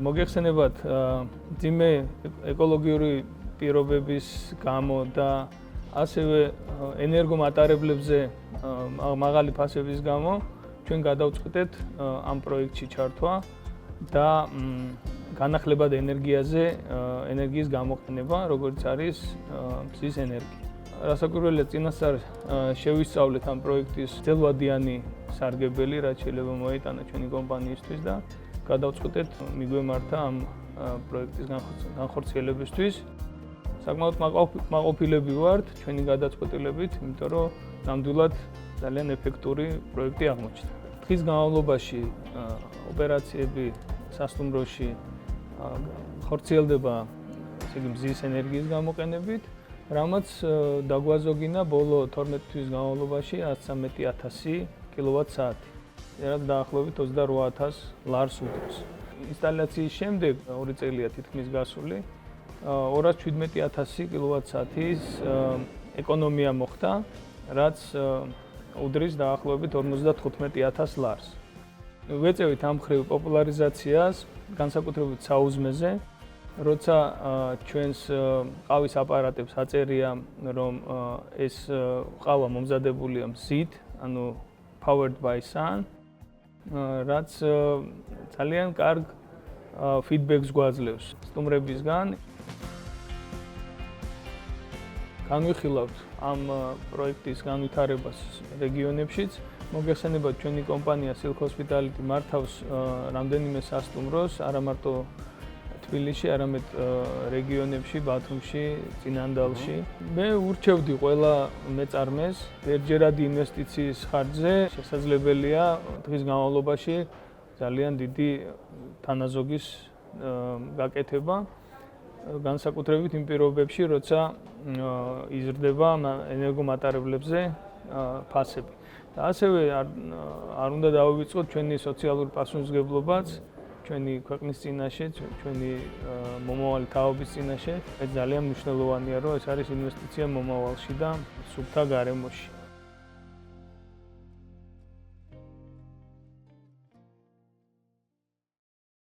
მოგეხსენებათ ძიმე ეკოლოგიური პირობების გამო და ასევე ენერგომატარებლებზე მაღალი ფასების გამო ჩვენ გადავწყვეტეთ ამ პროექტში ჩართვა და განახლებად ენერგიაზე ენერგიის გამოყენება, როგორც არის მზის ენერგია. რასაკვირველია, წინასწარ შევისწავლეთ ამ პროექტის ძელვადიანი სარგებელი, რაც შეიძლება მოეტანა ჩვენი კომპანიისთვის და გადავწყვეტეთ მიგვემართა ამ პროექტის განხორციელებისთვის. საკმაოდ მაყოფილები ვართ ჩვენი გადაწყვეტილებით, იმიტომ რომ ნამდვილად ძალიან ეფექტური პროექტი აღმოჩნდა. დღის განმავლობაში ოპერაციები სასტუმროში ხორციელდება მზის ენერგიის გამოყენებით, რამაც დაგვაზოგინა ბოლო 12 თვის განმავლობაში 113,000 კილოვატ-საათი. რაც დაახლოებით 28,000 ლარს უდროს. ინსტალაციის შემდეგ 2 წელია თითქმის გასული 217,000 კილოვატ-საათის ეკონომია მოხდა, რაც უდრის დაახლოებით 55,000 ლარს. ვეწევით ამ მხრივ პოპულარიზაციას, განსაკუთრებით საუზმეზე, როცა ჩვენს ყავის აპარატებს აწერია, რომ ეს ყავა მომზადებულია მზით, ანუ powered by sun, რაც ძალიან კარგ ფიდბექს გვაძლევს სტუმრებისგან. განვიხილავთ ამ პროექტის განვითარებას რეგიონებშიც. მოგეხსენებათ, ჩვენი კომპანია Silk Hospitality მართავს რამდენიმე სასტუმროს, არა მარტო თბილისში, არამედ რეგიონებში, ბათუმში, წინანდალში. მე ურჩევდი ყველა მეწარმეს, ერთჯერადი ინვესტიციის ხარჯზე შესაძლებელია დღის განმავლობაში ძალიან დიდი თანაზოგის გაკეთება, განსაკუთრებით იმ პირობებში, როცა იზრდება ენერგომატარებლებზე ფასები. და ასევე არ უნდა დავივიწყოთ ჩვენი სოციალური პასუხისმგებლობაც ჩვენი ქვეყნის წინაშე, ჩვენი მომავალი თაობის წინაშე. ეს ძალიან მნიშვნელოვანია, რომ ეს არის ინვესტიცია მომავალში და სუფთა გარემოში.